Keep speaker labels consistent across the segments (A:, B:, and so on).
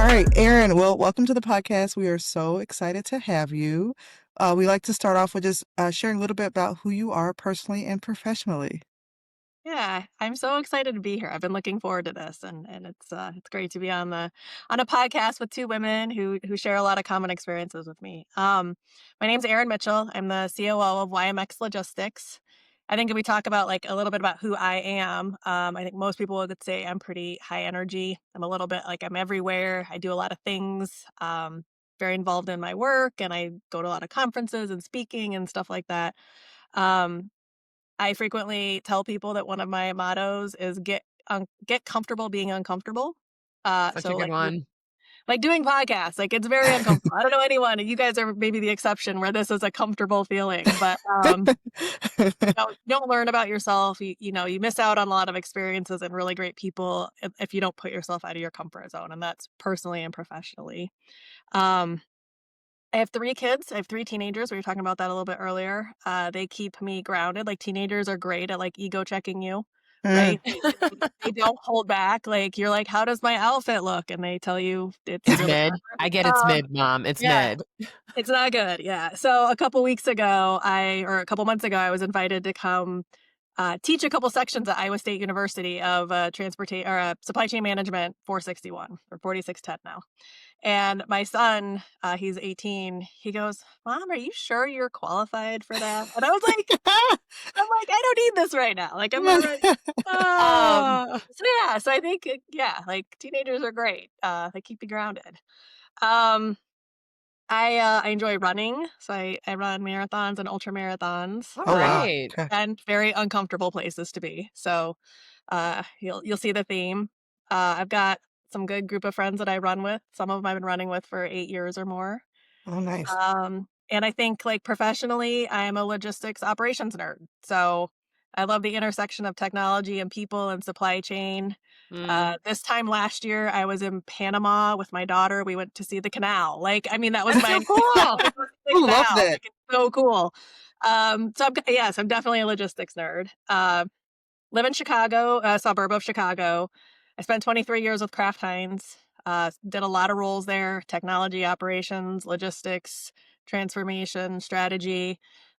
A: right, Erin. Well, welcome to the podcast. We are so excited to have you. We like to start off with just sharing a little bit about who you are personally and professionally.
B: Yeah, I'm so excited to be here. I've been looking forward to this, and it's great to be on a podcast with two women who share a lot of common experiences with me. My name's Erin Mitchell. I'm the COO of YMX Logistics. I think if we talk about like a little bit about who I am, I think most people would say I'm pretty high energy. I'm a little bit like I'm everywhere. I do a lot of things. Very involved in my work, and I go to a lot of conferences and speaking and stuff like that. Um, I frequently tell people that one of my mottos is get comfortable being uncomfortable.
C: Such a
B: So
C: good one.
B: like doing podcasts, like it's very uncomfortable. I don't know anyone, you guys are maybe the exception where this is a comfortable feeling, but you don't learn about yourself. You miss out on a lot of experiences and really great people if you don't put yourself out of your comfort zone, and that's personally and professionally. Um, I have 3 kids. I have 3 teenagers. We were talking about that a little bit earlier. They keep me grounded. Like, teenagers are great at, like, ego checking you,
A: Mm.
B: right? They don't hold back. Like, you're like, "How does my outfit look?" And they tell you it's
C: It's
B: really
C: mid. I
B: not.
C: get it's mid, mom. It's
B: Yeah,
C: mid.
B: it's not good, yeah. So, a couple weeks ago, a couple months ago, I was invited to come, teach a couple sections at Iowa State University of, supply chain management 461 or 4610 now. And my son, he's 18, he goes, "Mom, are you sure you're qualified for that?" And I'm like, "I don't need this right now. Like, I'm already."
C: Um,
B: So yeah, so I think, yeah, like teenagers are great. They keep you grounded. Um, I enjoy running, so I run marathons and ultra marathons,
C: all
A: Oh, wow.
C: right.
A: Okay.
B: and very uncomfortable places to be. So you'll see the theme. I've got some good group of friends that I run with. Some of them I've been running with for 8 years or more.
A: Oh, nice.
B: And I think, like, professionally, I'm a logistics operations nerd. So I love the intersection of technology and people and supply chain.
C: Mm,
B: This time last year, I was in Panama with my daughter. We went to see the canal. Like, I mean, that was
C: that's so
B: my
C: cool.
B: the
A: I love
B: canal.
A: that.
B: Like, it's so cool. Yes, I'm definitely a logistics nerd. Live in Chicago, a suburb of Chicago. I spent 23 years with Kraft Heinz. Did a lot of roles there: technology, operations, logistics, transformation, strategy.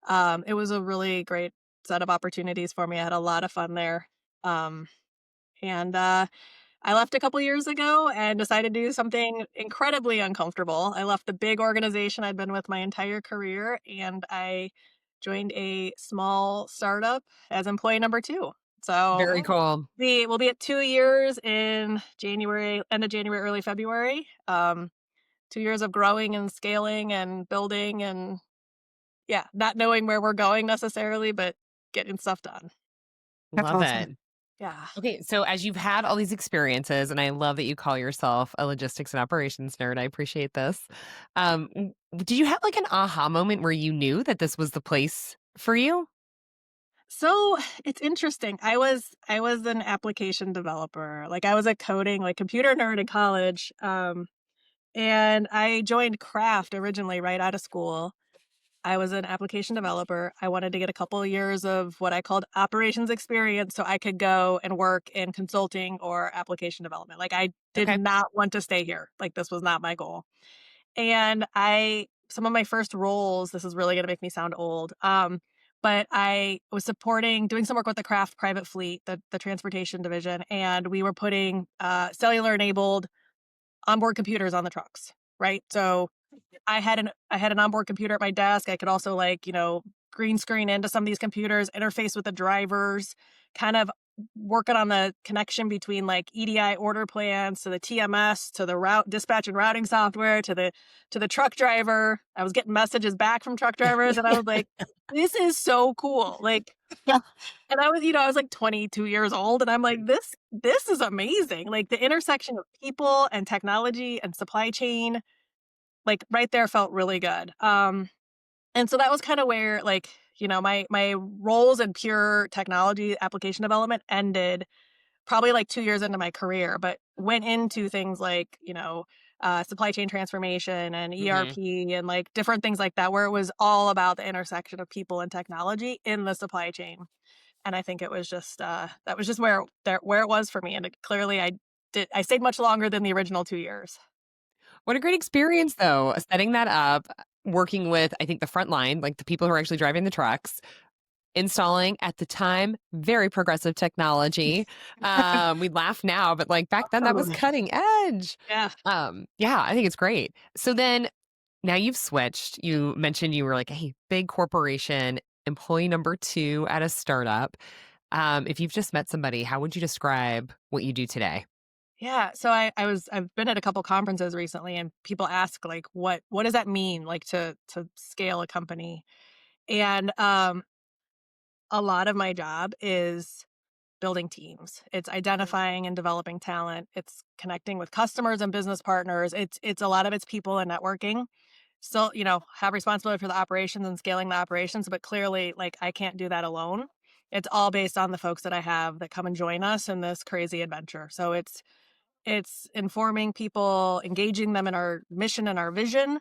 B: It was a really great set of opportunities for me. I had a lot of fun there. Um, and I left a couple years ago and decided to do something incredibly uncomfortable. I left the big organization I'd been with my entire career, and I joined a small startup as employee number 2. So
C: Very cool.
B: we'll be at 2 years in January, end of January, early February. 2 years of growing and scaling and building and, yeah, not knowing where we're going necessarily, but getting stuff done.
A: That's
C: Love
A: awesome.
C: it.
B: Yeah.
C: Okay, so as you've had all these experiences, and I love that you call yourself a logistics and operations nerd, I appreciate this. Did you have like an aha moment where you knew that this was the place for you?
B: So, it's interesting. I was an application developer. Like, I was a coding, like, computer nerd in college, and I joined Craft originally right out of school. I was an application developer. I wanted to get a couple of years of what I called operations experience so I could go and work in consulting or application development. Like, I did
C: Okay.
B: not want to stay here. Like, this was not my goal. And some of my first roles, this is really gonna make me sound old, but I was doing some work with the Craft private fleet, the transportation division, and we were putting, cellular-enabled onboard computers on the trucks, right? So I had an onboard computer at my desk. I could also, like, green screen into some of these computers, interface with the drivers, kind of working on the connection between, like, EDI order plans to the TMS to the route dispatch and routing software to the truck driver. I was getting messages back from truck drivers, and I was like, "This is so cool." Like,
A: Yeah.
B: and I was, like, 22 years old, and I'm like, "This is amazing." Like, the intersection of people and technology and supply chain, like, right there felt really good. And so that was kinda where, like, my roles in pure technology application development ended probably, like, 2 years into my career, but went into things like, supply chain transformation and
C: Hmm.
B: ERP and, like, different things like that, where it was all about the intersection of people and technology in the supply chain. And I think it was just, that was just where it was for me, and it clearly I stayed much longer than the original 2 years.
C: What a great experience, though, setting that up, working with, I think, the front line, like the people who are actually driving the trucks, installing at the time very progressive technology. We laugh now, but like back then that was
A: Totally.
C: cutting edge.
B: Yeah.
C: Yeah, I think it's great. So then now you've switched. You mentioned you were like, hey, big corporation, employee number two at a startup. If you've just met somebody, how would you describe what you do today?
B: Yeah. So I've been at a couple conferences recently and people ask like what does that mean like to scale a company? And a lot of my job is building teams. It's identifying and developing talent. It's connecting with customers and business partners. It's a lot of it's people and networking. Still, have responsibility for the operations and scaling the operations, but clearly like I can't do that alone. It's all based on the folks that I have that come and join us in this crazy adventure. So it's informing people, engaging them in our mission and our vision,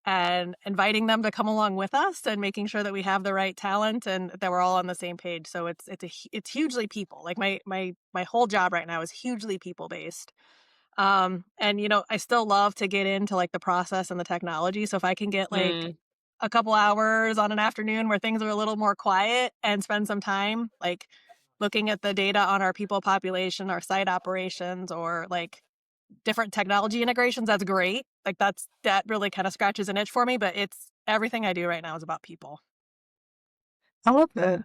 B: and inviting them to come along with us and making sure that we have the right talent and that we're all on the same page. So it's hugely people. Like my whole job right now is hugely people based. And I still love to get into like the process and the technology. So if I can get like
C: Mm,
B: a couple hours on an afternoon where things are a little more quiet and spend some time like looking at the data on our people population, our site operations, or like different technology integrations, that's great. Like that really kind of scratches an itch for me, but it's everything I do right now is about people.
A: I love that.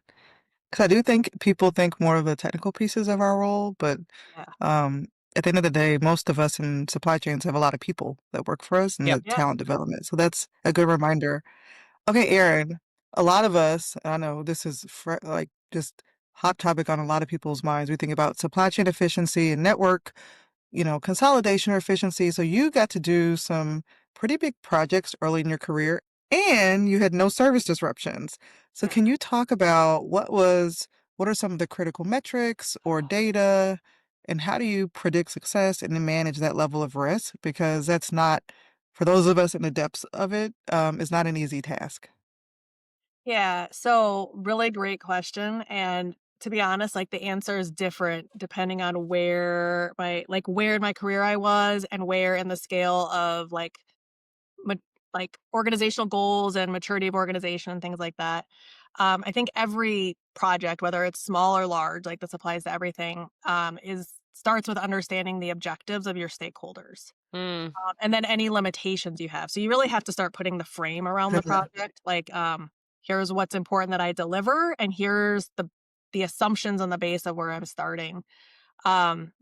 A: 'Cause I do think people think more of the technical pieces of our role, but
B: Yeah.
A: um, at the end of the day, most of us in supply chains have a lot of people that work for us and
C: yep.
A: the
B: Yeah.
A: talent development. So that's a good reminder. Okay, Erin, a lot of us, I know this is like just hot topic on a lot of people's minds. We think about supply chain efficiency and network consolidation or efficiency. So you got to do some pretty big projects early in your career and you had no service disruptions. So
B: Yeah.
A: can you talk about what are some of the critical metrics or data and how do you predict success and then manage that level of risk? Because that's not, for those of us in the depths of it, is not an easy task.
B: Yeah. So really great question. And to be honest, like the answer is different depending on where in my career I was and where in the scale of ma- like organizational goals and maturity of organization and things like that. I think every project, whether it's small or large, like this applies to everything, is starts with understanding the objectives of your stakeholders.
C: Mm,
B: And then any limitations you have. So you really have to start putting the frame around the project. Like, here's what's important that I deliver, and here's the assumptions on the base of where I'm starting. Um,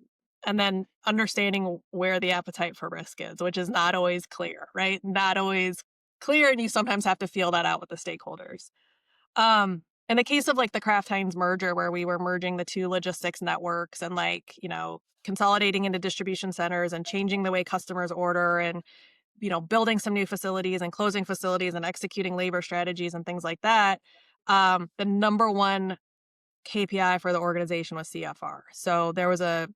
B: and then understanding where the appetite for risk is, which is not always clear, right? Not always clear, and you sometimes have to feel that out with the stakeholders. In the case of like the Kraft Heinz merger, where we were merging the two logistics networks and like, consolidating into distribution centers and changing the way customers order and, building some new facilities and closing facilities and executing labor strategies and things like that. The number one KPI for the organization was CFR. So there was a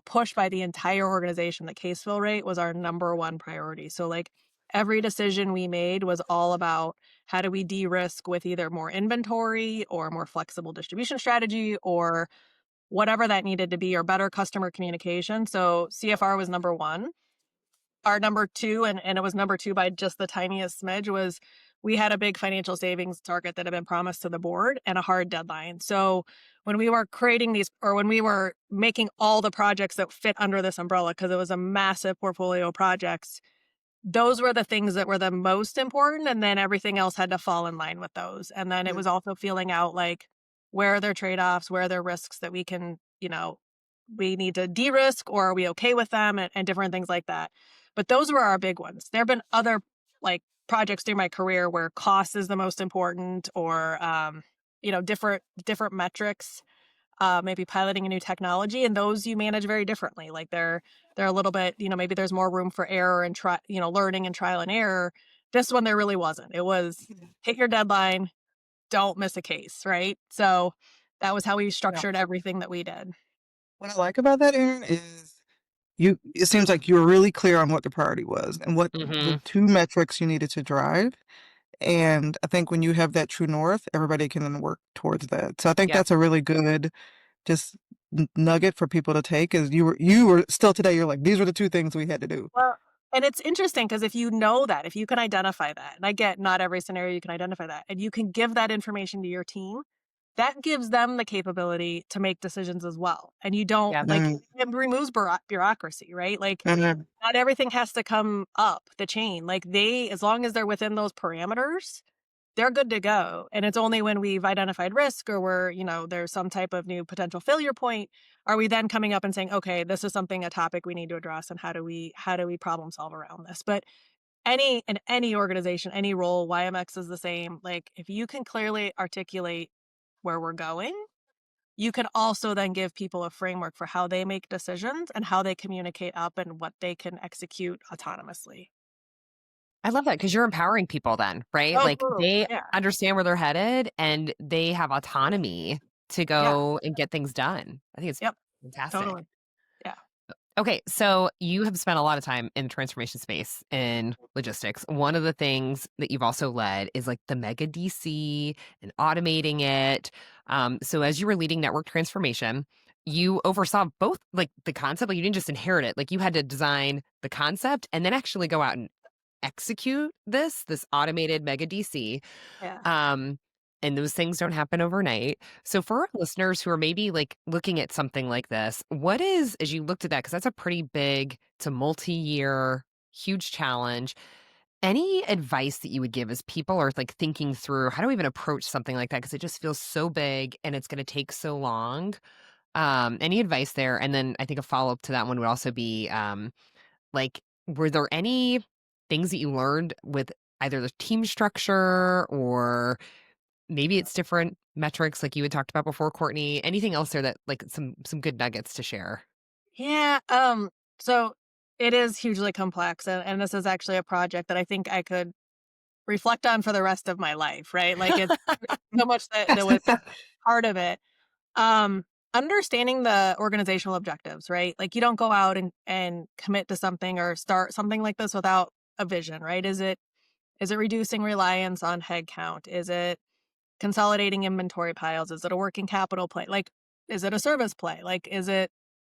B: push by the entire organization that case fill rate was our number one priority. So like every decision we made was all about how do we de-risk with either more inventory or more flexible distribution strategy or whatever that needed to be or better customer communication. So CFR was number one. Our number two, and it was number two by just the tiniest smidge, was we had a big financial savings target that had been promised to the board and a hard deadline. So when we were creating these, or when we were making all the projects that fit under this umbrella, because it was a massive portfolio of projects, those were the things that were the most important, and then everything else had to fall in line with those. And then it
A: Yeah.
B: was also feeling out like where are there trade-offs, where are there risks that we can, we need to de-risk, or are we okay with them, and different things like that. But those were our big ones. There have been other like projects through my career where cost is the most important, or different metrics, maybe piloting a new technology, and those you manage very differently. Like they're a little bit, maybe there's more room for error and learning and trial and error. This one there really wasn't. It was hit your deadline, don't miss a case, right? So that was how we
A: Yeah.
B: structured everything that we did.
A: What I like about that, Aaron, is it seems like you were really clear on what the priority was and what the
C: hmm
A: two metrics you needed to drive. And I think when you have that true north, everybody can then work towards that. So I think
C: Yep.
A: that's a really good just nugget for people to take is you were still today, you're like, these were the two things we had to do.
B: And it's interesting because if you know that, if you can identify that, and I get not every scenario you can identify that, and you can give that information to your team, that gives them the capability to make decisions as well. And you don't
C: Yeah.
B: like
A: Mm,
B: it removes bureaucracy, right? Like
A: mhm,
B: not everything has to come up the chain. Like as long as they're within those parameters, they're good to go. And it's only when we've identified risk or there's some type of new potential failure point, are we then coming up and saying, okay, this is a topic we need to address, and how do we problem solve around this? But in any organization, any role, YMX is the same. Like if you can clearly articulate where we're going, you can also then give people a framework for how they make decisions and how they communicate up and what they can execute autonomously.
C: I love that because you're empowering people then, right?
B: Oh,
C: Like
B: totally.
C: they
B: Yeah.
C: understand where they're headed and they have autonomy to
B: Yeah.
C: go and get things done. I think it's
B: Yep.
C: fantastic.
B: Totally. Yeah.
C: Okay, so you have spent a lot of time in the transformation space in logistics. One of the things that you've also led is like the mega DC and automating it. So as you were leading network transformation, you oversaw both like the concept, like you didn't just inherit it, like you had to design the concept and then actually go out and execute this automated mega DC.
B: Yeah.
C: Um, and those things don't happen overnight. So for our listeners who are maybe like looking at something like this, what is, as you looked at that, because that's a pretty big, it's a multi-year, huge challenge. Any advice that you would give as people are like thinking through how do we even approach something like that? Because it just feels so big and it's going to take so long. Any advice there? And then I think a follow-up to that one would also be like, were there any things that you learned with either the team structure or maybe it's different metrics like you had talked about before, Courtney? Anything else there that like some good nuggets to share?
B: Yeah. So it is hugely complex, and this is actually a project that I think I could reflect on for the rest of my life, right? Like it's so much that was part of it. Um, Understanding the organizational objectives, right? Like you don't go out and commit to something or start something like this without a vision, right? Is it reducing reliance on headcount? Is it consolidating inventory piles? Is it a working capital play? Like, is it a service play? Like, is it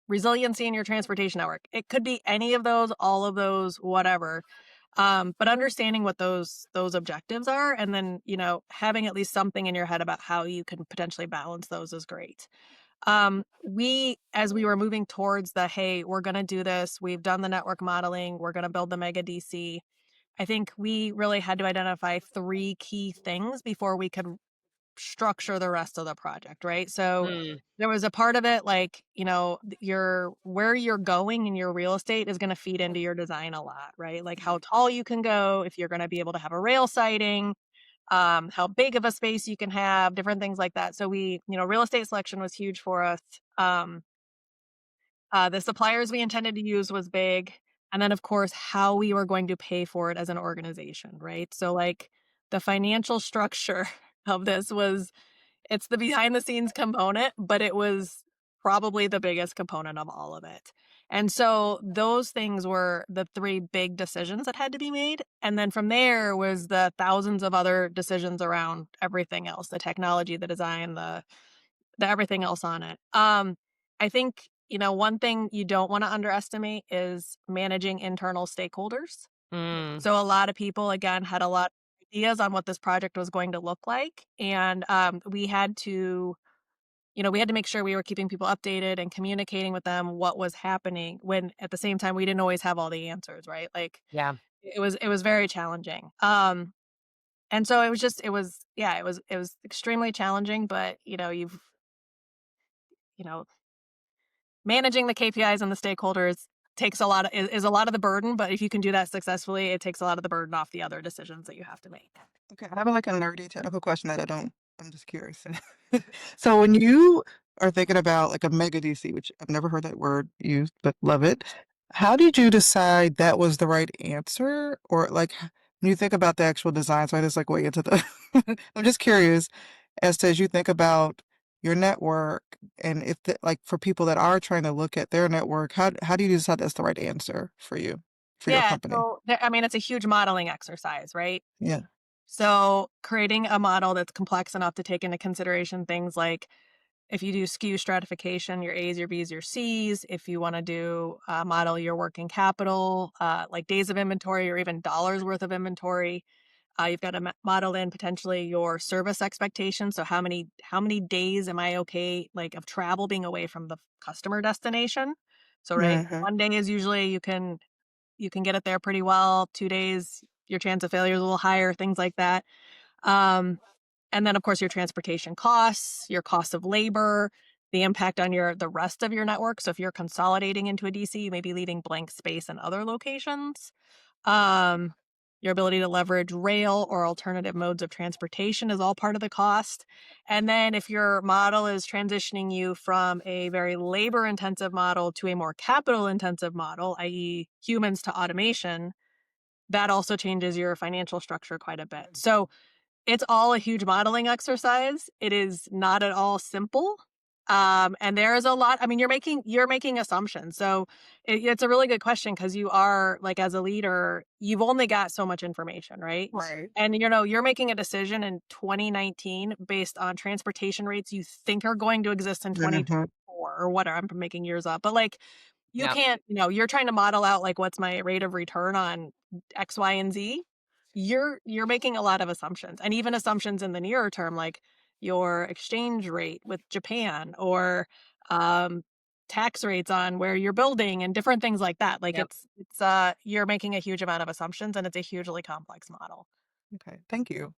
B: resiliency in your transportation network? It could be any of those, all of those, whatever. But understanding what those objectives are, and then having at least something in your head about how you can potentially balance those is great. As we were moving towards the hey, we're going to do this. We've done the network modeling. We're going to build the mega DC. I think we really had to identify three key things before we could structure the rest of the project, right? So
C: Mm,
B: there was a part of it like, your where you're going in your real estate is going to feed into your design a lot, right? Like how tall you can go, if you're going to be able to have a rail siding, how big of a space you can have, different things like that. So real estate selection was huge for us. Um, the suppliers we intended to use was big. And then, of course, how we were going to pay for it as an organization, right? So, like, the financial structure of this it's the behind the scenes component, but it was probably the biggest component of all of it. And so, those things were the three big decisions that had to be made. And then from there was the thousands of other decisions around everything else, the technology, the design, the everything else on it. I think, one thing you don't want to underestimate is managing internal stakeholders.
C: mm,
B: So a lot of people, again, had a lot of ideas on what this project was going to look like. And we had to make sure we were keeping people updated and communicating with them what was happening when at the same time we didn't always have all the answers, right? Like
C: yeah.
B: it was very challenging. And so it was extremely challenging, but you know, managing the KPIs and the stakeholders takes is a lot of the burden, but if you can do that successfully, it takes a lot of the burden off the other decisions that you have to make.
A: okay, I have, like, a nerdy technical question that I'm just curious. So when you are thinking about, like, a mega DC, which I've never heard that word used, but love it, how did you decide that was the right answer? Or, like, when you think about the actual design, so I just, like, way into the I'm just curious as you think about your network and if like, for people that are trying to look at their network, how do you decide that's the right answer for you, for your
B: Yeah,
A: company?
B: so it's a huge modeling exercise, right?
A: Yeah.
B: So creating a model that's complex enough to take into consideration things like if you do SKU stratification, your A's, your B's, your C's. If you want to do model your working capital, like days of inventory or even dollars worth of inventory. You've got to model in potentially your service expectations. So how many days am I okay, like, of travel being away from the customer destination? So right,
A: Mhm.
B: 1 day is usually you can get it there pretty well. 2 days, your chance of failure is a little higher. Things like that. Um, and then of course your transportation costs, your cost of labor, the impact on the rest of your network. So if you're consolidating into a DC, you may be leaving blank space in other locations. Um, your ability to leverage rail or alternative modes of transportation is all part of the cost. And then if your model is transitioning you from a very labor intensive model to a more capital intensive model, i.e., humans to automation, that also changes your financial structure quite a bit. So it's all a huge modeling exercise. It is not at all simple. And there is a lot. I mean, you're making assumptions. So it's a really good question because you are, like, as a leader, you've only got so much information, right?
A: Right.
B: And you're making a decision in 2019 based on transportation rates you think are going to exist in
A: Mhm.
B: 2024 or whatever. I'm making years up, but like you
C: Yep.
B: can't, you're trying to model out like what's my rate of return on X, Y, and Z. You're making a lot of assumptions, and even assumptions in the nearer term, like your exchange rate with Japan or um, tax rates on where you're building and different things like that. Like
C: Yep.
B: it's you're making a huge amount of assumptions, and it's a hugely complex model.
A: Okay, thank you.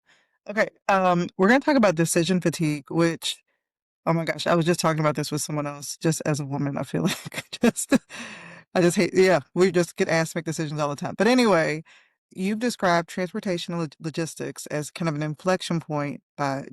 A: Okay, we're gonna talk about decision fatigue, which, oh my gosh, I was just talking about this with someone else, just as a woman, I feel like I just hate, yeah, we just get asked to make decisions all the time. But anyway, you've described transportation and logistics as kind of an inflection point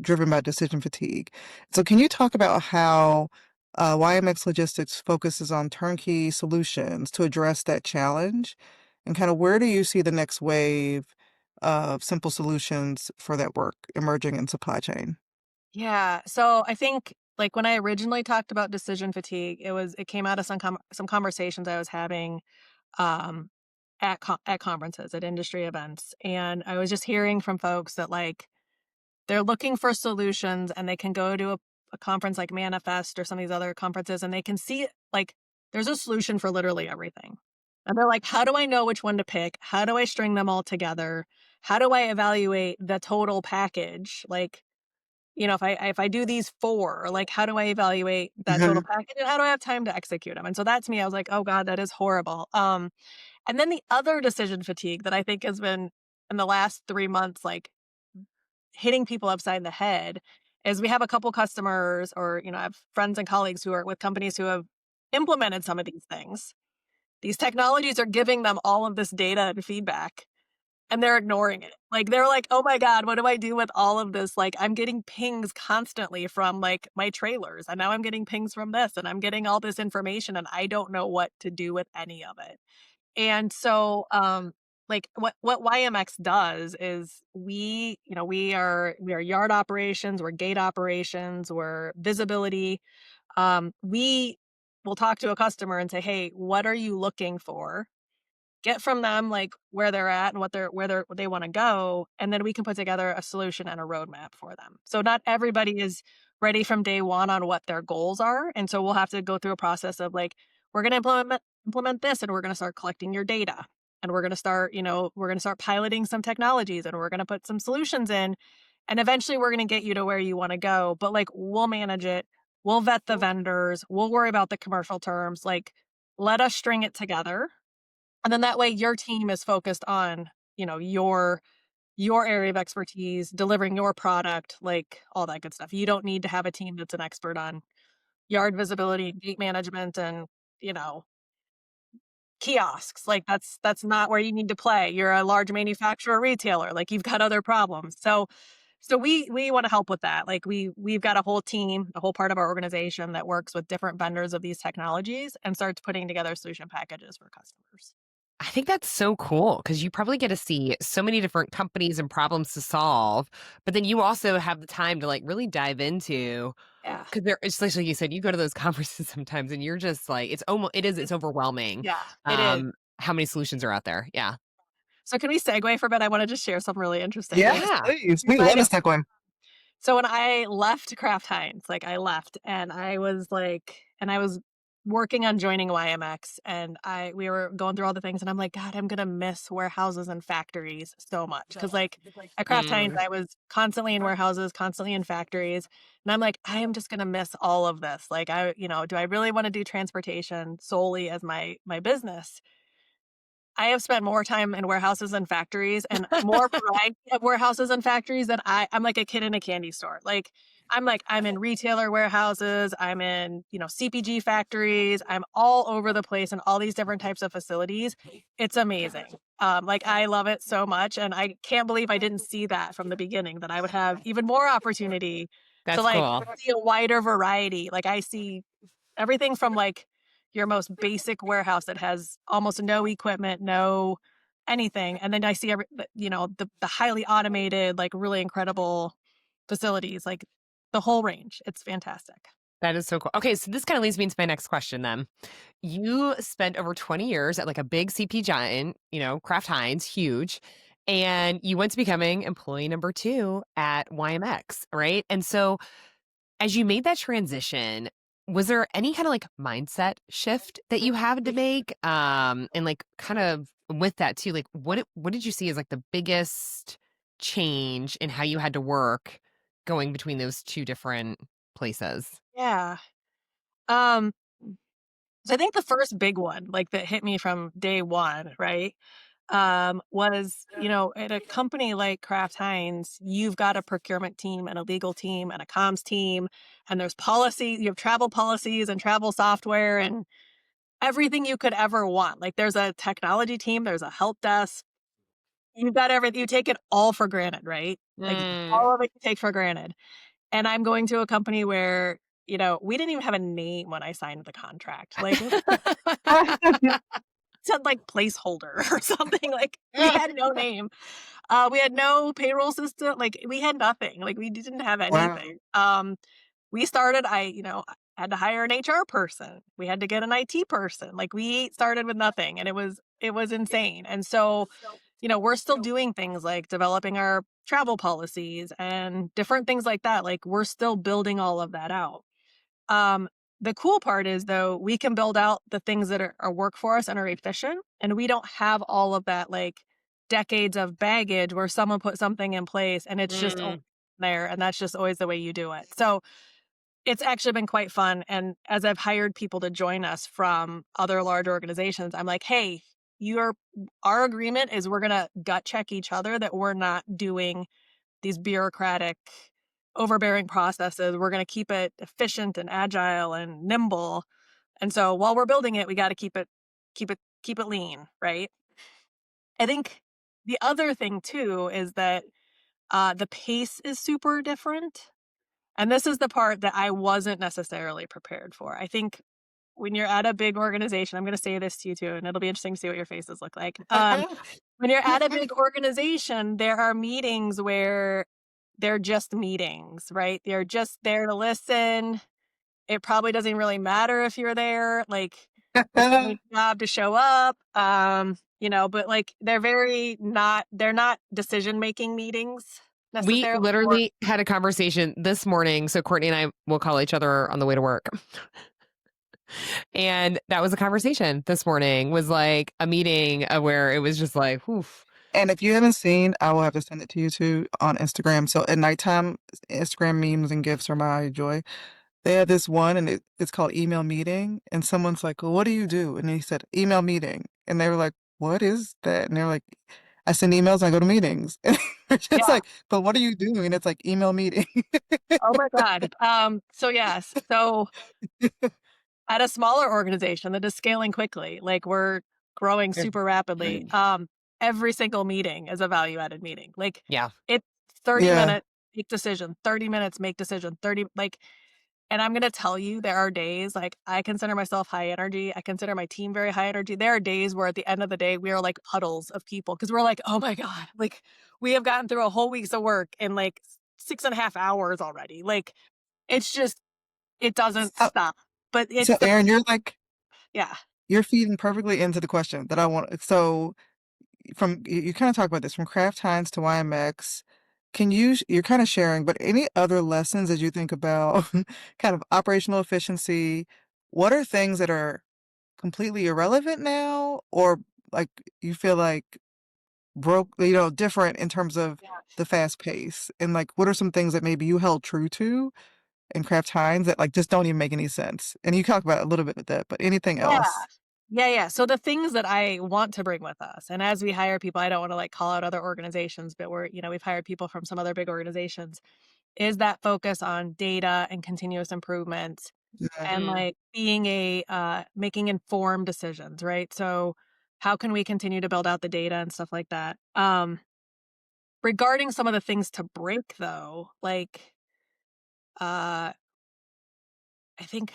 A: driven by decision fatigue. So can you talk about how YMX Logistics focuses on turnkey solutions to address that challenge? And kind of where do you see the next wave of simple solutions for that work emerging in supply chain?
B: Yeah. So I think, like, when I originally talked about decision fatigue, it came out of some conversations I was having um, at conferences, at industry events, and I was just hearing from folks that, like, they're looking for solutions, and they can go to a conference like Manifest or some of these other conferences, and they can see, like, there's a solution for literally everything. And they're like, how do I know which one to pick? How do I string them all together? How do I evaluate the total package? Like, if I do these 4, like, how do I evaluate that total
A: Mhm.
B: package, and how do I have time to execute them? And so that's me. I was like, "Oh god, that is horrible." And then the other decision fatigue that I think has been in the last 3 months, like, hitting people upside the head is we have a couple customers, or, I have friends and colleagues who are with companies who have implemented some of these things. These technologies are giving them all of this data and feedback, and they're ignoring it. Like, they're like, "Oh my god, what do I do with all of this? Like, I'm getting pings constantly from, like, my trailers, and now I'm getting pings from this, and I'm getting all this information, and I don't know what to do with any of it." And so, like, what YMX does is we are yard operations, we're gate operations, we're visibility. We will talk to a customer and say, "Hey, what are you looking for?" Get from them, like, where they're at and what they wanna go, and then we can put together a solution and a roadmap for them. So not everybody is ready from day one on what their goals are, and so we'll have to go through a process of, like, we're gonna implement this, and we're gonna start collecting your data, and we're gonna start piloting some technologies, and we're gonna put some solutions in, and eventually we're gonna get you to where you wanna go, but, like, we'll manage it, we'll vet the vendors, we'll worry about the commercial terms, like, let us string it together, and then that way your team is focused on, your area of expertise, delivering your product, like all that good stuff. You don't need to have a team that's an expert on yard visibility, gate management, and, you know, kiosks. Like, that's not where you need to play. You're a large manufacturer, retailer, like, you've got other problems. So we want to help with that. Like, we've got a whole team, a whole part of our organization that works with different vendors of these technologies and starts putting together solution packages for customers.
C: I think that's so cool because you probably get to see so many different companies and problems to solve, but then you also have the time to like really dive into
B: Yeah.
C: because there, especially like you said, you go to those conferences sometimes and you're just like, it's overwhelming.
B: Yeah, it is.
C: How many solutions are out there? Yeah.
B: So can we segue for a bit? I wanna just share something really interesting.
A: Yes,
C: Yeah.
A: please. We love
B: When
A: a segue.
B: So when I left Kraft Heinz, like I left and I was working on joining YMX and we were going through all the things and I'm like, God, I'm gonna miss warehouses and factories so much. Cause like at Kraft Heinz,
C: Mm,
B: I was constantly in warehouses, constantly in factories. And I'm like, I am just gonna miss all of this. Like do I really want to do transportation solely as my business? I have spent more time in warehouses and factories and more variety of warehouses and factories than I'm like a kid in a candy store. I'm in retailer warehouses, I'm in, CPG factories, I'm all over the place in all these different types of facilities. It's amazing. Like I love it so much and I can't believe I didn't see that from the beginning that I would have even more opportunity to
C: that's
B: like
C: cool.
B: see a wider variety. Like I see everything from like your most basic warehouse that has almost no equipment, no anything, and then I see the highly automated, like really incredible facilities, like the whole range. It's fantastic.
C: That is so cool. Okay, so this kind of leads me into my next question then. You spent over 20 years at like a big CP giant, Kraft Heinz, huge, and you went to becoming employee number 2 at YMX, right? And so as you made that transition, was there any kind of like mindset shift that you had to make? And like kind of with that too, like what did you see as like the biggest change in how you had to work going between those two different places?
B: Yeah. Um, so I think the first big one, like that hit me from day one, right? Was, at a company like Kraft Heinz, you've got a procurement team and a legal team and a comms team, and there's policy, you have travel policies and travel software and everything you could ever want. Like there's a technology team, there's a help desk. You've got everything. You take it all for granted, right? Like
C: Mm.
B: all of it you take for granted. And I'm going to a company where, we didn't even have a name when I signed the contract. Like said like placeholder or something. Like we had no name. We had no payroll system. Like we had nothing. Like we didn't have
A: Wow.
B: anything. We started, I had to hire an HR person. We had to get an IT person. Like we started with nothing and it was insane. And so, we're still doing things like developing our travel policies and different things like that. Like we're still building all of that out. Um, the cool part is though, we can build out the things that are work for us and are efficient. And we don't have all of that like decades of baggage where someone put something in place and it's just
C: Mm.
B: there. And that's just always the way you do it. So it's actually been quite fun, and as I've hired people to join us from other large organizations, I'm like, "Hey, your our agreement is we're gonna gut check each other that we're not doing these bureaucratic, overbearing processes. We're gonna keep it efficient and agile and nimble. And so while we're building it, we gotta keep it lean, right?" I think the other thing too is that, the pace is super different. And this is the part that I wasn't necessarily prepared for. I think when you're at a big organization, I'm going to say this to you too, and it'll be interesting to see what your faces look like. When you're at a big organization, there are meetings where they're just meetings, right? They're just there to listen. It probably doesn't really matter if you're there. Like it's your job to show up. But like they're not decision making meetings
C: We
B: necessarily.
C: literally had a conversation this morning. So Courtney and I will call each other on the way to work. And that was a conversation this morning, was like a meeting where it was just like, oof.
A: And if you haven't seen, I will have to send it to you too on Instagram. So at nighttime, Instagram memes and gifs are my joy. They had this one, and it's called email meeting. And someone's like, "Well, what do you do?" And he said, "Email meeting." And they were like, "What is that?" And they're like, "I send emails. And I go to meetings." And they're just
B: Yeah.
A: like, "But what are you doing?" And it's like email meeting.
B: Oh my god. So yes. So at a smaller organization that is scaling quickly, like we're growing super rapidly, every single meeting is a value added meeting. Like
C: Yeah.
B: it's 30
A: Yeah.
B: minutes, make decision, 30 minutes, make decision, 30 like and I'm gonna tell you there are days like I consider myself high energy. I consider my team very high energy. There are days where at the end of the day we are like puddles of people because we're like, oh my God, like we have gotten through a whole week's of work in like 6.5 hours already. Like it's just it doesn't
A: So,
B: stop. But
A: so
B: it's the
A: Aaron, you're like,
B: yeah.
A: you're feeding perfectly into the question that I want. So you kind of talk about this from Kraft Heinz to YMX. can you, you're kind of sharing, but any other lessons as you think about kind of operational efficiency? What are things that are completely irrelevant now, or like you feel like broke, different in terms of the fast pace? And like, what are some things that maybe you held true to in Kraft Heinz that like just don't even make any sense? And you talk about a little bit of that, but anything
B: Yeah.
A: else?
B: Yeah, yeah. So the things that I want to bring with us, and as we hire people, I don't want to like call out other organizations, but we've hired people from some other big organizations, is that focus on data and continuous improvement
A: Yeah.
B: and
C: Mm,
B: like being making informed decisions, right? So how can we continue to build out the data and stuff like that? Regarding some of the things to break though, like uh I think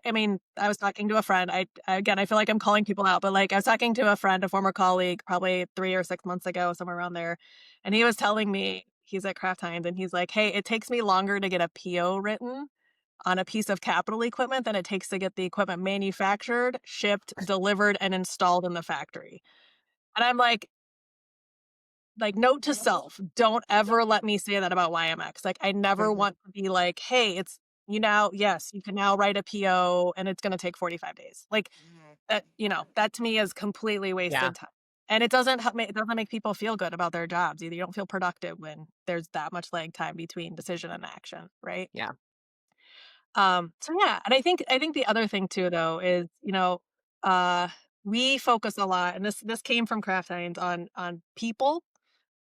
B: I mean, I was talking to a friend. Again, I feel like I'm calling people out, but like I was talking to a friend, a former colleague, probably 3 or 6 months ago, somewhere around there, and he was telling me he's at Kraft Heinz, and he's like, "Hey, it takes me longer to get a PO written on a piece of capital equipment than it takes to get the equipment manufactured, shipped, delivered, and installed in the factory." And I'm like, note to self, don't ever let me say that about YMX. Like, I never
A: Mhm.
B: want to be like, "Hey, yes, you can now write a PO and it's gonna take 45 days." Like, that to me is completely
C: yeah,
B: wasted time. And it doesn't make people feel good about their jobs either. You don't feel productive when there's that much lag time between decision and action, right?
C: yeah.
B: So yeah, and I think the other thing too though is, uh, we focus a lot, and this came from Kraft Heinz on people.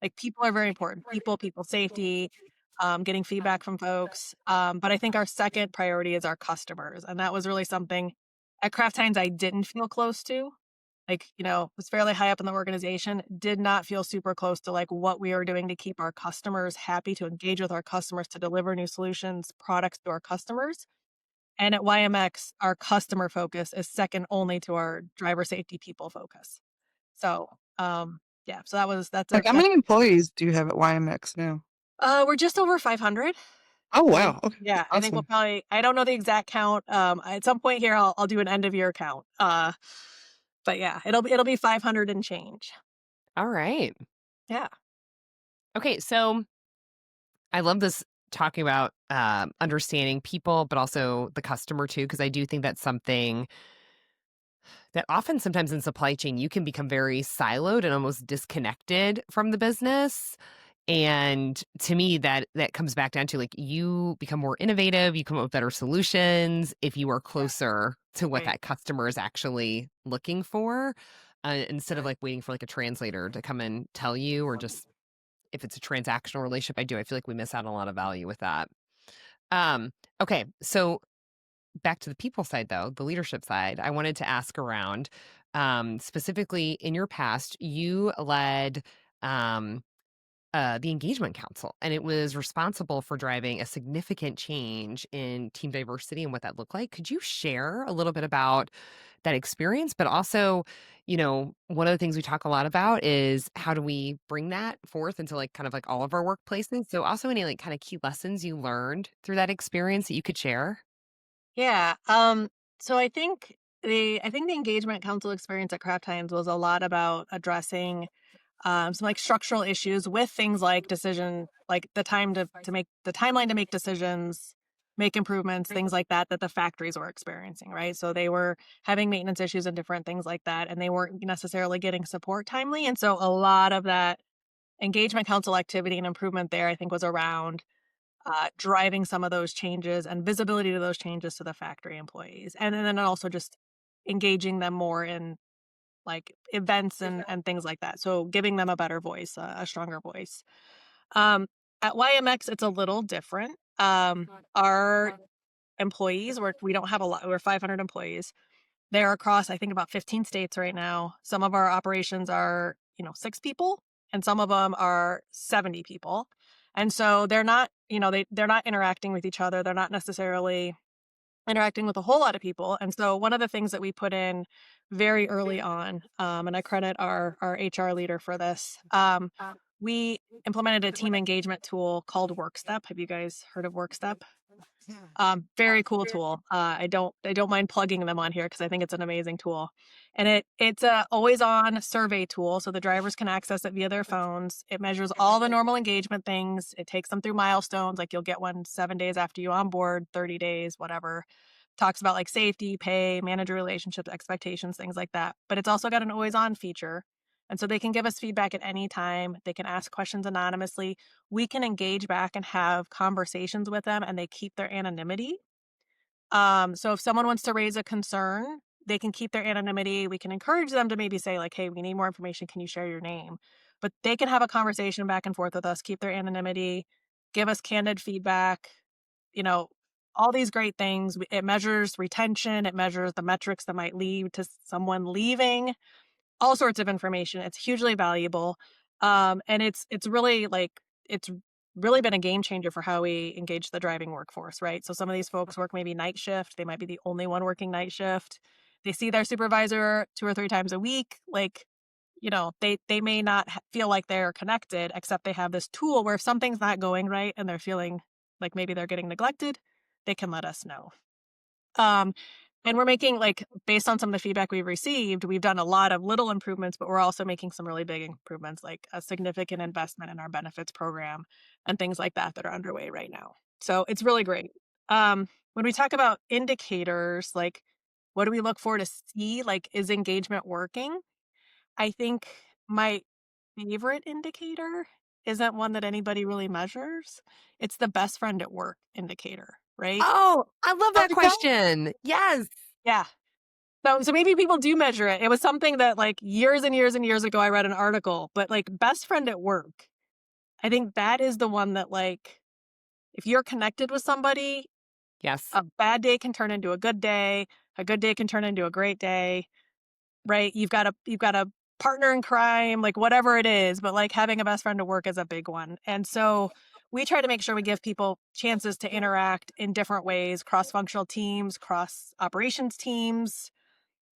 B: Like, people are very important. People safety, getting feedback from folks. But I think our second priority is our customers, and that was really something at Kraft Heinz I didn't feel close to. Like, was fairly high up in the organization, did not feel super close to, like, what we are doing to keep our customers happy, to engage with our customers, to deliver new solutions, products to our customers. And at YMX, our customer focus is second only to our driver safety people focus. So, yeah, so
A: Like, how
B: that's
A: many employees do you have at YMX now?
B: we're just over 500.
A: Oh,
B: I think
A: wow. Okay.
B: yeah, I think we'll
A: Awesome.
B: probably I don't know the exact count. At some point here, I'll do an end of year count. But yeah, it'll be 500 and change.
C: All right.
B: Yeah.
C: Okay, so I love this talking about understanding people, but also the customer too, because I do think that's something that often sometimes in supply chain you can become very siloed and almost disconnected from the business. And to me, that comes back down to like you become more innovative, you come up with better solutions if you are
B: Yeah.
C: closer to what
B: Right.
C: that customer is actually looking for, instead of like waiting for like a translator to come and tell you, or just if it's a transactional relationship. I feel like we miss out on a lot of value with that. Um, okay, so back to the people side though, the leadership side, I wanted to ask around, specifically in your past, you led um, the engagement council, and it was responsible for driving a significant change in team diversity and what that looked like. Could you share a little bit about that experience? But also, one of the things we talk a lot about is how do we bring that forth into like kind of like all of our workplaces? So also any like kind of key lessons you learned through that experience that you could share?
B: Yeah. So I think the engagement council experience at Kraft Heinz was a lot about addressing some like structural issues with things like like the timeline to make decisions, make improvements, things like that that the factories were experiencing, right? So they were having maintenance issues and different things like that, and they weren't necessarily getting support timely. And so a lot of that engagement council activity and improvement there, I think, was around driving some of those changes and visibility to those changes to the factory employees, and then also just engaging them more in like events and things like that. So giving them a better voice, a stronger voice. Um, at YMX, it's a little different. Our employees, we don't have a lot. We're 500 employees. They're across, I think, about 15 states right now. Some of our operations are, 6 people, and some of them are 70 people. And so they're not, they're not interacting with each other. They're not necessarily interacting with a whole lot of people. And so one of the things that we put in very early on, and I credit our HR leader for this, we implemented a team engagement tool called WorkStep. Have you guys heard of WorkStep? Very cool tool. I don't mind plugging them on here because I think it's an amazing tool. And it's a always on survey tool, so the drivers can access it via their phones. It measures all the normal engagement things. It takes them through milestones, like you'll get one 7 days after you onboard, 30 days, whatever. Talks about like safety, pay, manager relationships, expectations, things like that. But it's also got an always on feature. And so they can give us feedback at any time. They can ask questions anonymously. We can engage back and have conversations with them, and they keep their anonymity. So if someone wants to raise a concern, they can keep their anonymity. We can encourage them to maybe say like, "Hey, we need more information. Can you share your name?" But they can have a conversation back and forth with us, keep their anonymity, give us candid feedback, you know, all these great things. It measures retention, it measures the metrics that might lead to someone leaving, all sorts of information. It's hugely valuable. And it's really like it's really been a game changer for how we engage the driving workforce, right? So some of these folks work maybe night shift. They might be the only one working night shift. They see their supervisor 2 or 3 times a week. Like, they may not feel like they're connected, except they have this tool where if something's not going right and they're feeling like maybe they're getting neglected, they can let us know. Um, and we're making like based on some of the feedback we've received, we've done a lot of little improvements, but we're also making some really big improvements, like a significant investment in our benefits program and things like that that are underway right now. So it's really great. When we talk about indicators, like what do we look for to see, like, is engagement working? I think my favorite indicator isn't one that anybody really measures. It's the best friend at work indicator, right?
C: Oh, I love
A: How'd
C: that
A: it go?
C: question. Yes.
B: Yeah. So maybe people do measure it. It was something that, like, years and years and years ago, I read an article, but, like, best friend at work, I think that is the one that, like, if you're connected with somebody,
C: Yes.
B: a bad day can turn into a good day can turn into a great day, right? You've got a partner in crime, like, whatever it is, but, like, having a best friend at work is a big one. And so we try to make sure we give people chances to interact in different ways, cross-functional teams, cross operations teams,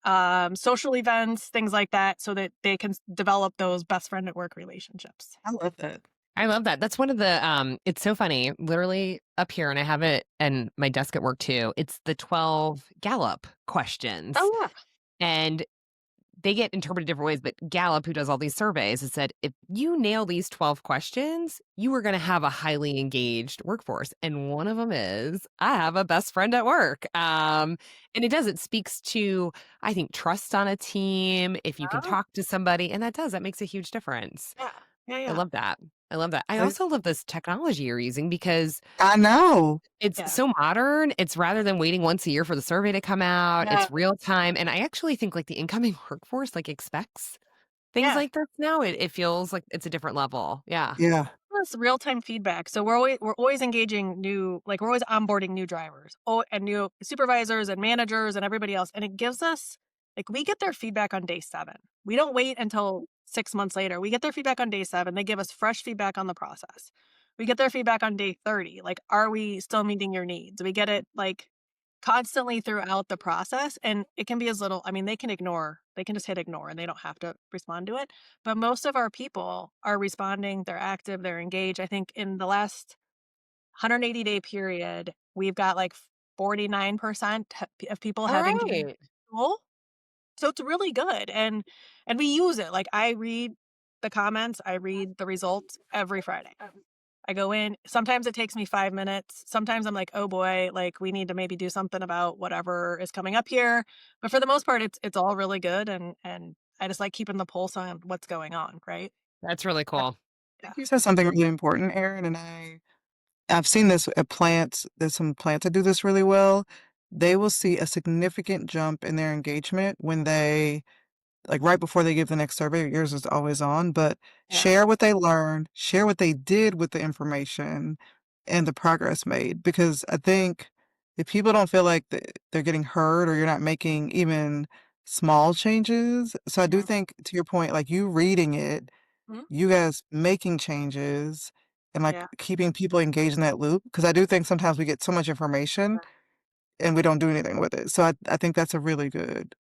B: social events, things like that, so that they can develop those best friend at work relationships.
A: I love that.
C: I love that. That's one of the it's so funny. Literally up here, and I have it and my desk at work too. It's the 12 Gallup questions.
B: Oh, yeah.
C: And they get interpreted different ways, but Gallup, who does all these surveys, has said if you nail these 12 questions, you are going to have a highly engaged workforce. And one of them is, I have a best friend at work. And it speaks to, I think, trust on a team, if you can
B: Yeah.
C: talk to somebody, and that makes a huge difference.
B: Yeah. Yeah,
C: I
B: yeah.
C: love that. I love that. I
A: Like,
C: also love this technology you're using because
A: I know.
C: it's
B: Yeah.
C: so modern. It's rather than waiting once a year for the survey to come out,
B: Yeah.
C: it's real time. And I actually think like the incoming workforce like expects things
B: Yeah.
C: like this now. It feels like it's a different level. Yeah.
A: Yeah.
B: Plus real-time feedback. So we're always engaging we're always onboarding new drivers, and new supervisors and managers and everybody else. And it gives us like we get their feedback on day 7. We don't wait until 6 months later. We get their feedback on day 7. They give us fresh feedback on the process. We get their feedback on day 30. Like, are we still meeting your needs? We get it like constantly throughout the process, and it can be as little, I mean, they can just hit ignore and they don't have to respond to it. But most of our people are responding, they're active, they're engaged. I think in the last 180-day period, we've got like 49% of people
C: All
B: having given
C: right.
B: the tool. So it's really good, and we use it. Like, I read the comments, I read the results every Friday. I go in, sometimes it takes me 5 minutes. Sometimes I'm like, "Oh boy, like, we need to maybe do something about whatever is coming up here." But for the most part, it's all really good, and I just like keeping the pulse on what's going on, right?
C: That's really
B: Yeah.
C: cool.
B: Yeah.
A: You said something really important, Aaron, and I've seen this at plants. There's some plants that do this really well. They will see a significant jump in their engagement when they like right before they give the next survey. Yours is always on, but
B: Yeah.
A: share what they learned, share what they did with the information and the progress made. Because I think if people don't feel like they're getting heard or you're not making even small changes. So I do
B: Mhm.
A: think to your point, like you reading it,
B: Mhm.
A: you guys making changes and like
B: Yeah.
A: keeping people engaged in that loop. Because I do think sometimes we get so much information and we don't do anything with it. So I think that's a really good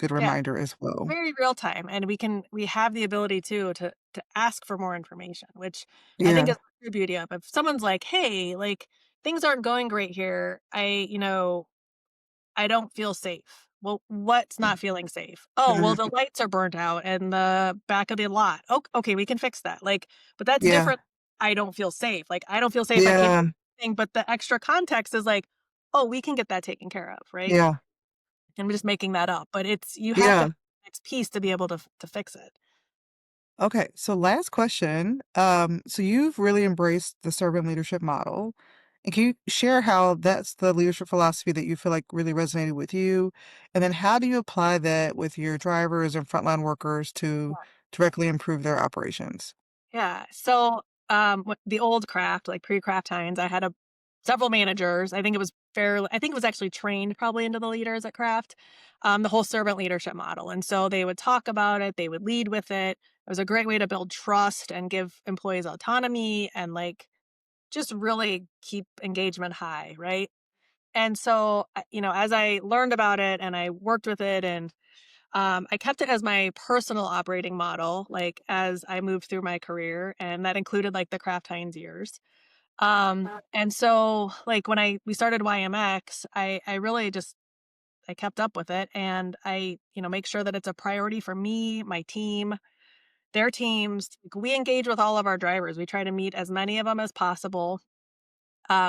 A: good
B: Yeah.
A: reminder as well.
B: Very real time, and we have the ability to ask for more information, which I think
A: Yeah.
B: is the beauty of. If someone's like, "Hey, like things aren't going great here. I don't feel safe." Well, what's not feeling safe? Oh, well, the
A: Mhm.
B: lights are burnt out in the back of the lot. Okay, we can fix that. Like, but that's
A: Yeah.
B: different. I don't feel safe. Like, I don't feel safe. I can't do
A: Yeah.
B: anything. But the extra context is like, oh, we can get that taken care of, right?
A: Yeah.
B: I'm just making that up, but it's you have to
A: Yeah.
B: have the next piece to be able to fix it.
A: Okay, so last question. So you've really embraced the servant leadership model. And can you share how that's the leadership philosophy that you feel like really resonated with you? And then how do you apply that with your drivers and frontline workers to directly improve their operations?
B: Yeah. So, the old craft, like pre-Kraft Heinz, I had several managers. I think it was actually trained probably into the leaders at Kraft, the whole servant leadership model. And so they would talk about it, they would lead with it. It was a great way to build trust and give employees autonomy and like just really keep engagement high, right? And so, as I learned about it and I worked with it and I kept it as my personal operating model, like as I moved through my career, and that included like the Kraft Heinz years. And so like when we started YMX, I really just I kept up with it, and I make sure that it's a priority for me, my team, their teams. We engage with all of our drivers. We try to meet as many of them as possible.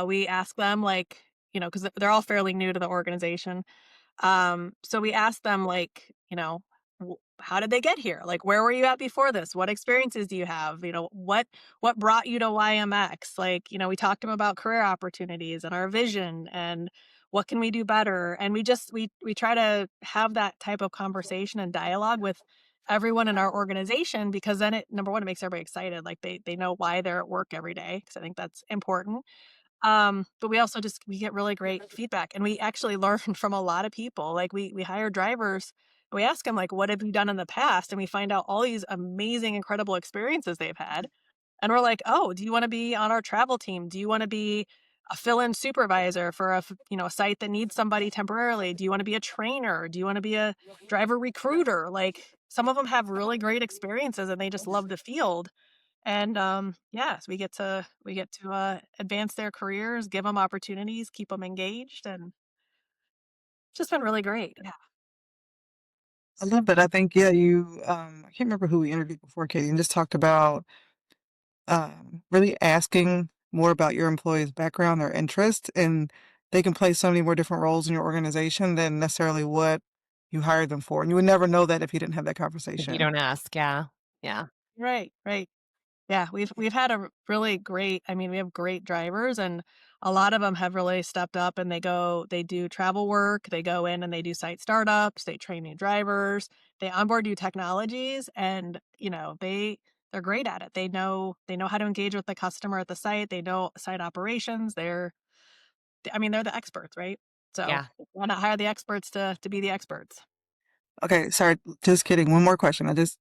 B: We ask them like because they're all fairly new to the organization, so we asked them like, how did they get here? Like, where were you at before this? What experiences do you have? What brought you to YMX? Like, we talked to them about career opportunities and our vision and what can we do better? And we try to have that type of conversation and dialogue with everyone in our organization because then it number one, it makes everybody excited. Like they know why they're at work every day. Cause I think that's important. But we also we get really great feedback, and we actually learn from a lot of people. Like we hire drivers, and we ask them like, "What have you done in the past?" And we find out all these amazing, incredible experiences they've had. And we're like, "Oh, do you want to be on our travel team? Do you want to be a fill-in supervisor for a site that needs somebody temporarily? Do you want to be a trainer? Do you want to be a driver recruiter?" Like some of them have really great experiences, and they just love the field. And, yes, we get to advance their careers, give them opportunities, keep them engaged, and it's just been really great. Yeah.
A: I love that. I think, yeah, I can't remember who we interviewed before, Katie, and just talked about really asking more about your employees' background, their interest, and they can play so many more different roles in your organization than necessarily what you hired them for. And you would never know that if you didn't have that
C: If you
A: conversation.
C: don't ask, yeah. Yeah.
B: Right, right. Yeah, we've had really great we have great drivers, and a lot of them have really stepped up, and they do travel work, they go in and they do site startups, they train new drivers, they onboard new technologies, and, they're great at it. They know how to engage with the customer at the site, they know site operations, they're the experts, right? So,
C: Yeah.
B: why not hire the experts to be the experts?
A: Okay, sorry, just kidding. One more question. I just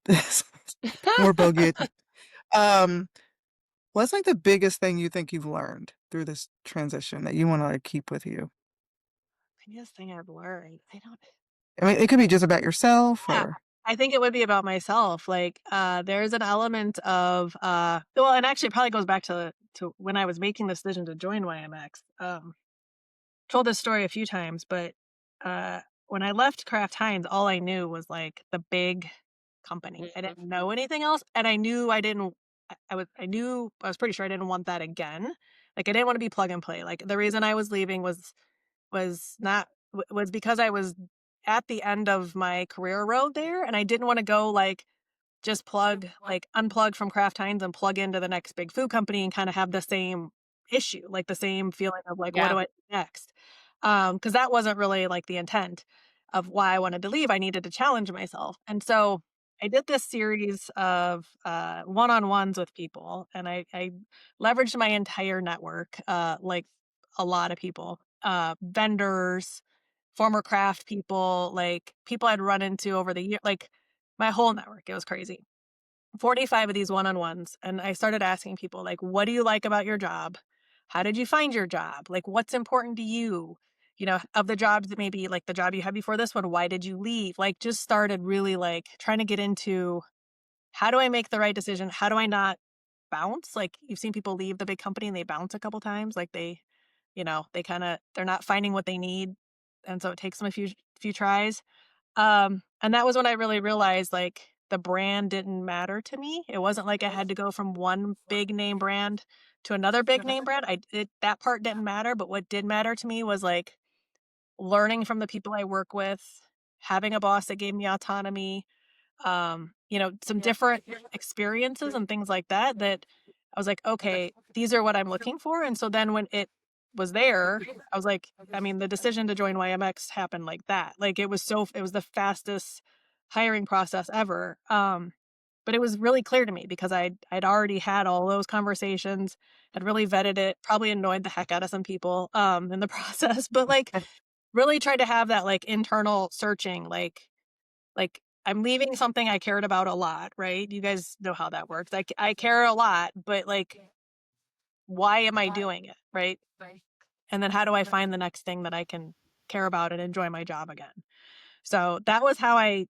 A: more bogey. Um, what's like the biggest thing you think you've learned through this transition that you want to like, keep with you?
B: Biggest thing I've learned, I don't
A: I mean, it could be just about yourself
B: Yeah,
A: or
B: I think it would be about myself, like, there's an element of, well, and actually it probably goes back to when I was making the decision to join YMX. Told this story a few times, but, when I left Kraft Heinz, all I knew was, like, the big company. I didn't know anything else, and I knew I didn't I was pretty sure I didn't want that again. Like, I didn't wanna be plug and play. Like, the reason I was leaving was not was because I was at the end of my career road there, and I didn't wanna go, like, just unplug from Kraft Heinz and plug into the next big food company and kinda have the same issue, like, the same feeling of, like, "What
C: Yeah.
B: do I do next?" Because that wasn't really, like, the intent of why I wanted to leave. I needed to challenge myself, and so I did this series of, one-on-ones with people, and I leveraged my entire network, like, a lot of people, vendors, former craft people, like, people I'd run into over the year like, my whole network, it was crazy. 45 of these one-on-ones, and I started asking people, like, "What do you like about your job? How did you find your job? Like, what's important to you?" of the jobs that maybe like the job you had before this one, why did you leave? Like just started really like trying to get into how do I make the right decision? How do I not bounce? Like you've seen people leave the big company and they bounce a couple times. Like they kind of they're not finding what they need. And so it takes them a few tries. And that was when I really realized like the brand didn't matter to me. It wasn't like I had to go from one big name brand to another big name brand. That part didn't matter, but what did matter to me was like learning from the people I work with, having a boss that gave me autonomy, some different experiences and things like that that I was like, okay, these are what I'm looking for. And so then when it was there, I was like, I mean, the decision to join YMX happened like that. Like it was the fastest hiring process ever. But it was really clear to me because I'd already had all those conversations, had really vetted it, probably annoyed the heck out of some people in the process, but like really tried to have that like internal searching, like, I'm leaving something I cared about a lot, right? You guys know how that works. Like, I care a lot, but, like, why am I doing it, right? And then how do I find the next thing that I can care about and enjoy my job again? So, that was how I,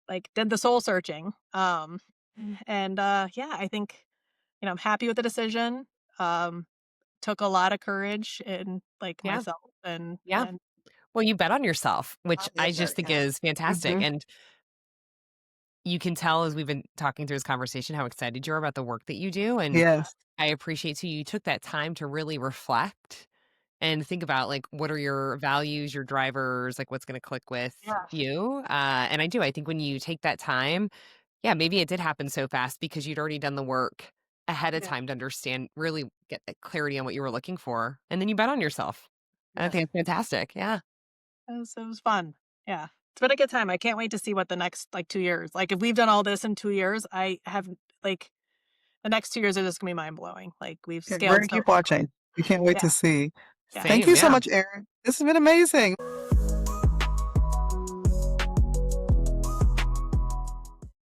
B: like, did the soul searching, and, yeah, I think, I'm happy with the decision, took a lot of courage in, like,
C: Yeah.
B: myself
C: Yeah.
B: and
C: Well, you bet on yourself, which I just think is fantastic.
A: Mhm.
C: And you can tell as we've been talking through this conversation how excited you are about the work that you do. And
A: Yes.
C: I appreciate too, you took that time to really reflect and think about like what are your values, your drivers, like what's going to click with
B: Yeah.
C: you. And I do. I think when you take that time, yeah, maybe it did happen so fast because you'd already done the work ahead of
B: Yeah.
C: time to understand, really get that clarity on what you were looking for. And then you bet on yourself. And I
B: Yes.
C: think it's fantastic. Yeah.
B: It was fun. Yeah. It's been a good time. I can't wait to see what the next, like, 2 years like, if we've done all this in 2 years, I have like, the next 2 years are just gonna be mind-blowing. Like, we've
A: Okay, we're
B: scaled
A: gonna
B: so
A: keep watching. We can't wait
B: yeah,
A: to see.
B: yeah.
A: Thank
C: Same.
A: you so
C: Yeah.
A: much, Erin. This has been amazing.